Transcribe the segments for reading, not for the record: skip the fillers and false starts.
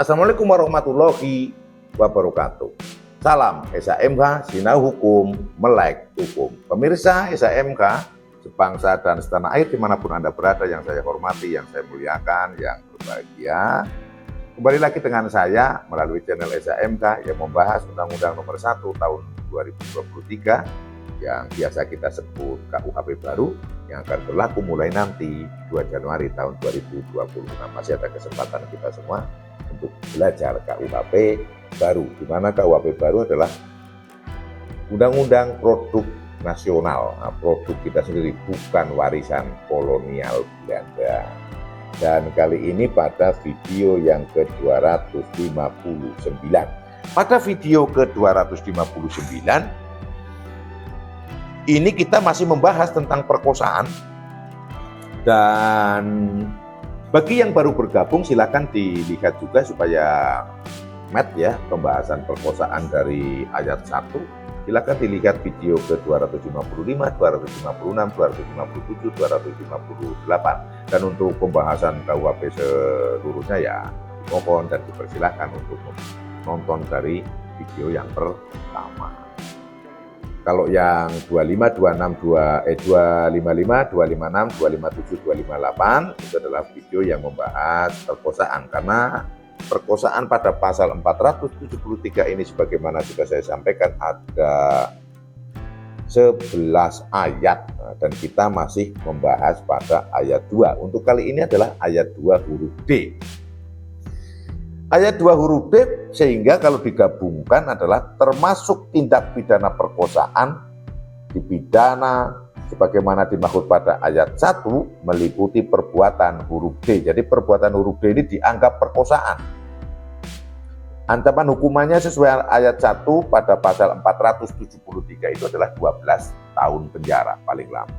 Assalamualaikum warahmatullahi wabarakatuh. Salam SHMK, Sinau Hukum, Melek Hukum. Pemirsa SHMK, sebangsa dan setanah air dimanapun Anda berada, yang saya hormati, yang saya muliakan, yang berbahagia. Kembali lagi dengan saya melalui channel SHMK yang membahas Undang-Undang Nomor 1 Tahun 2023 yang biasa kita sebut KUHP baru yang akan berlaku mulai nanti 2 Januari tahun 2026. Masih ada kesempatan kita semua untuk belajar KUHP baru, di mana KUHP baru adalah Undang-Undang Produk Nasional. Nah, produk kita sendiri, bukan warisan kolonial Belanda. Dan kali ini pada video yang ke-259. Pada video ke-259 ini kita masih membahas tentang perkosaan. Dan bagi yang baru bergabung silakan dilihat juga supaya match ya pembahasan perkosaan dari ayat 1. Silakan dilihat video ke-255, 256, 257, 258. Dan untuk pembahasan KUHP seluruhnya ya mohon dan dipersilakan untuk nonton dari video yang pertama. Kalau yang 25, 26, 255, 256, 257, 258 itu adalah video yang membahas perkosaan. Karena perkosaan pada pasal 473 ini sebagaimana sudah saya sampaikan ada 11 ayat dan kita masih membahas pada ayat 2. Untuk kali ini adalah ayat 2 huruf D. Ayat 2 huruf D sehingga kalau digabungkan adalah termasuk tindak pidana perkosaan dipidana sebagaimana dimaksud pada ayat 1 meliputi perbuatan huruf D. Jadi perbuatan huruf D ini dianggap perkosaan. Ancaman hukumannya sesuai ayat 1 pada pasal 473 itu adalah 12 tahun penjara paling lama.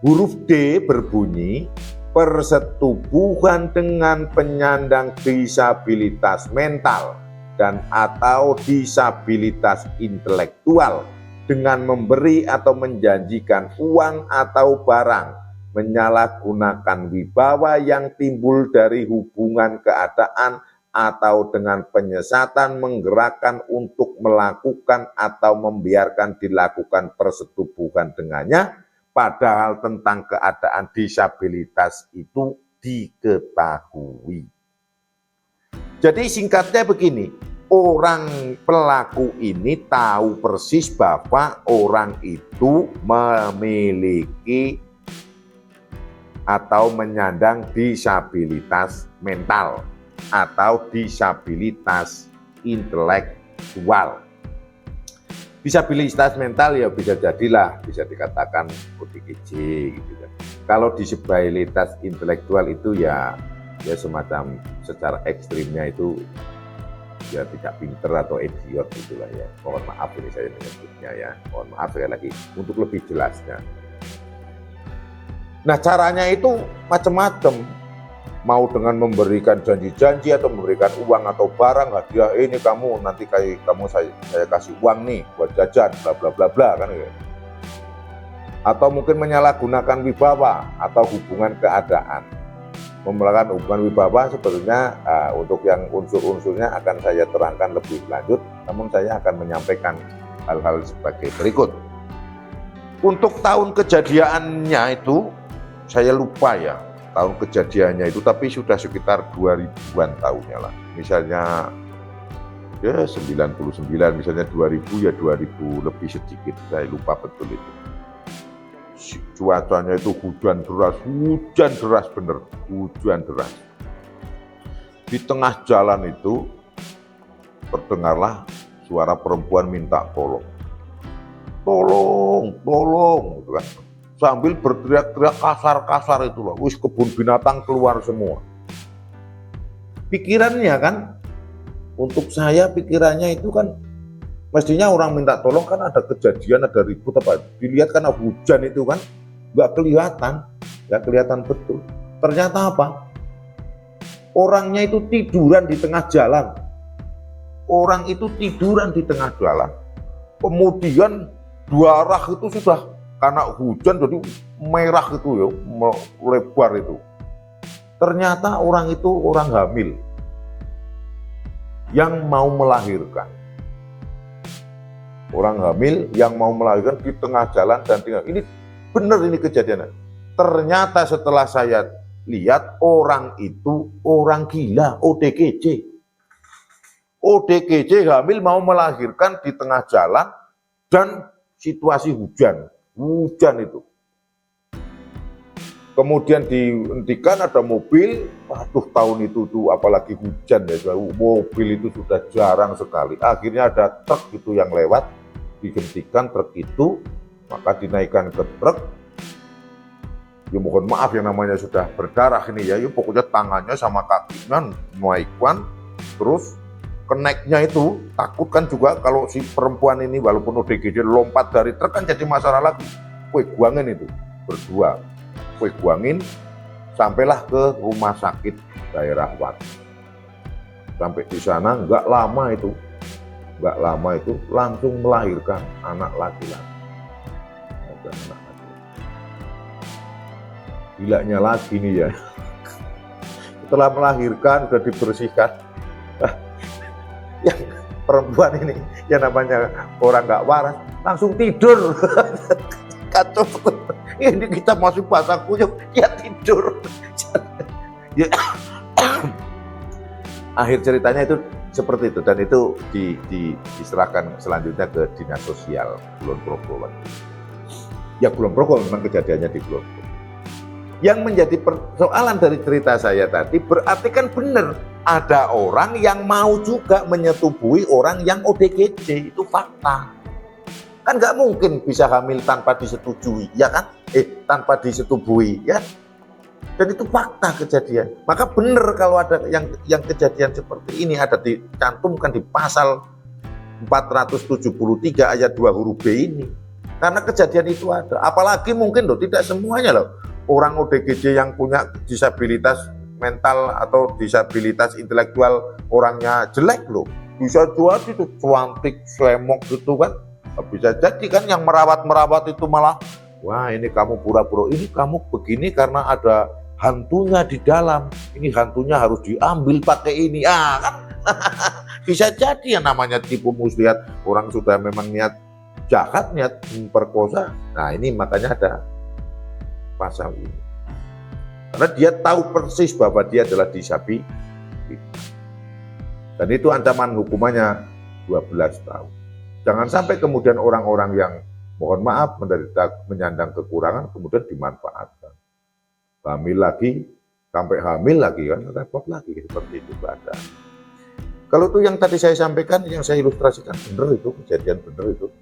Huruf D berbunyi persetubuhan dengan penyandang disabilitas mental dan atau disabilitas intelektual dengan memberi atau menjanjikan uang atau barang, menyalahgunakan wibawa yang timbul dari hubungan keadaan atau dengan penyesatan menggerakkan untuk melakukan atau membiarkan dilakukan persetubuhan dengannya, padahal tentang keadaan disabilitas itu diketahui. Jadi singkatnya begini, orang pelaku ini tahu persis bahwa orang itu memiliki atau menyandang disabilitas mental atau disabilitas intelektual. Disabilitas mental ya bisa jadilah, bisa dikatakan ODGJ gitu kan. Kalau disabilitas intelektual itu ya semacam secara ekstrimnya itu ya tidak pinter atau idiot itulah ya. Mohon maaf ini saya menyebutnya ya. Mohon maaf sekali lagi untuk lebih jelasnya. Nah caranya itu macam-macam. Mau dengan memberikan janji-janji atau memberikan uang atau barang, hadiah ini kamu nanti kamu saya kasih uang nih buat jajan bla bla bla bla kan gitu. Atau mungkin menyalahgunakan wibawa atau hubungan keadaan. Memelakukan hubungan wibawa sebetulnya untuk yang unsur-unsurnya akan saya terangkan lebih lanjut, namun saya akan menyampaikan hal-hal sebagai berikut. Untuk tahun kejadiannya itu saya lupa ya tahun kejadiannya itu, tapi sudah sekitar 2000-an tahunnya lah. Misalnya ya 99, misalnya 2000 ya 2000 lebih sedikit, saya lupa betul itu. Cuacanya itu hujan deras bener, hujan deras. Di tengah jalan itu terdengarlah suara perempuan minta tolong. Tolong, gitu kan. Sambil berteriak-teriak kasar-kasar itu loh, wis kebun binatang keluar semua. Pikirannya kan, untuk saya pikirannya itu kan, mestinya orang minta tolong kan ada kejadian, ada ribut apa, dilihat karena hujan itu kan, nggak kelihatan betul. Ternyata apa? Orangnya itu tiduran di tengah jalan. Orang itu tiduran di tengah jalan. Kemudian dua arah itu sudah karena hujan jadi merah itu ya, lebar itu. Ternyata orang itu orang hamil. yang mau melahirkan. Orang hamil yang mau melahirkan di tengah jalan dan tinggal. Ini benar ini kejadiannya. Ternyata setelah saya lihat orang itu orang gila, ODGJ. ODGJ hamil mau melahirkan di tengah jalan dan situasi hujan. Hujan itu. Kemudian dihentikan ada mobil, aduh tahun itu tuh apalagi hujan ya, mobil itu sudah jarang sekali. Akhirnya ada truk itu yang lewat, dihentikan truk itu, maka dinaikkan ke truk. Ya mohon maaf yang namanya sudah berdarah ini ya, pokoknya tangannya sama kakinya menaikkan, terus kenaiknya itu takut kan juga kalau si perempuan ini walaupun ODGJ lompat dari truk kan jadi masalah lagi. Kue guangin itu berdua. Kue guangin sampailah ke rumah sakit daerah Wat. Sampai di sana nggak lama itu langsung melahirkan anak laki-laki. Gilanya lagi nih ya. Setelah melahirkan sudah dibersihkan, yang perempuan ini yang namanya orang nggak waras langsung tidur. Kacau. Ini kita masuk basah kuyup, ya tidur. Ya. Akhir ceritanya itu seperti itu dan itu diserahkan selanjutnya ke dinas sosial Kulon Progo. Ya Kulon Progo memang kejadiannya di Kulon Progo. Yang menjadi persoalan dari cerita saya tadi berarti kan benar ada orang yang mau juga menyetubuhi orang yang ODGJ, itu fakta. Kan nggak mungkin bisa hamil tanpa disetujui, ya kan? Tanpa disetubuhi, ya. Dan itu fakta kejadian. Maka benar kalau ada yang kejadian seperti ini ada dicantumkan di pasal 473 ayat 2 huruf B ini. Karena kejadian itu ada. Apalagi mungkin loh, tidak semuanya loh. Orang ODGJ yang punya disabilitas mental atau disabilitas intelektual orangnya jelek loh. Bisa jadi itu cantik, slemok gitu kan. Bisa jadi kan yang merawat itu malah, wah ini kamu pura-pura, ini kamu begini karena ada hantunya di dalam, ini hantunya harus diambil pakai ini, kan bisa jadi yang namanya tipu muslihat, orang sudah memang niat jahat, niat memperkosa. Nah ini makanya ada pasal ini, karena dia tahu persis bahwa dia adalah disabilitas, dan itu ancaman hukumannya 12 tahun. Jangan sampai kemudian orang-orang yang mohon maaf menderita menyandang kekurangan kemudian dimanfaatkan. Hamil lagi, sampai hamil lagi kan repot lagi seperti itu keadaan. Kalau itu yang tadi saya sampaikan, yang saya ilustrasikan benar itu, kejadian benar itu.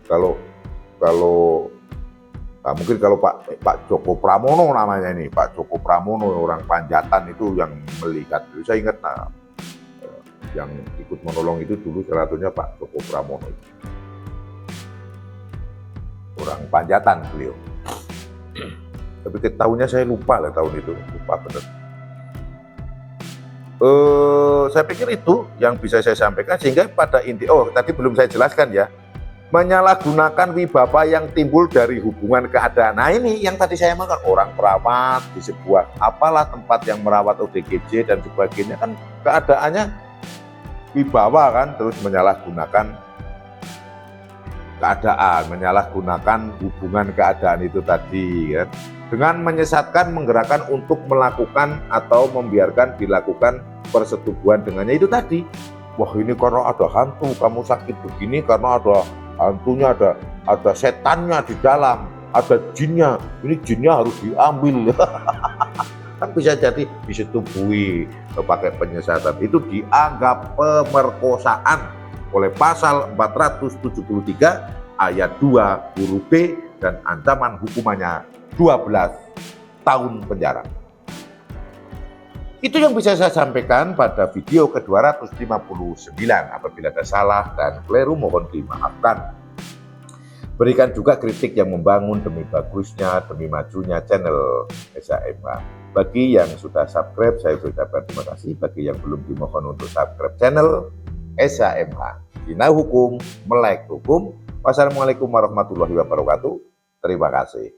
Kalau mungkin kalau Pak Joko Pramono namanya ini, Pak Joko Pramono orang Panjatan itu yang melihat, saya ingat yang ikut menolong itu dulu salah satunya Pak Joko Pramono, orang Panjatan beliau. Tapi tahunnya saya lupa lah, tahun itu lupa benar. Saya pikir itu yang bisa saya sampaikan, sehingga pada inti, tadi belum saya jelaskan ya, menyalahgunakan wibawa yang timbul dari hubungan keadaan. Nah ini yang tadi saya makan, orang perawat di sebuah apalah tempat yang merawat ODGJ dan sebagainya, kan keadaannya wibawa kan, terus menyalahgunakan keadaan, menyalahgunakan hubungan keadaan itu tadi kan, dengan menyesatkan, menggerakkan untuk melakukan atau membiarkan dilakukan persetubuhan dengannya itu tadi. Wah ini karena ada hantu kamu sakit begini, karena ada hantunya, ada setannya di dalam, ada jinnya, ini jinnya harus diambil. Kan bisa jadi disetubui pakai penyesatan, itu dianggap pemerkosaan oleh pasal 473 ayat 2 huruf B dan ancaman hukumannya 12 tahun penjara. Itu yang bisa saya sampaikan pada video ke-259. Apabila ada salah dan keliru mohon dimaafkan. Berikan juga kritik yang membangun demi bagusnya, demi majunya channel SAMH. Bagi yang sudah subscribe, saya ucapkan terima kasih. Bagi yang belum, dimohon untuk subscribe channel SAMH. Dina hukum, melek hukum. Wassalamualaikum warahmatullahi wabarakatuh. Terima kasih.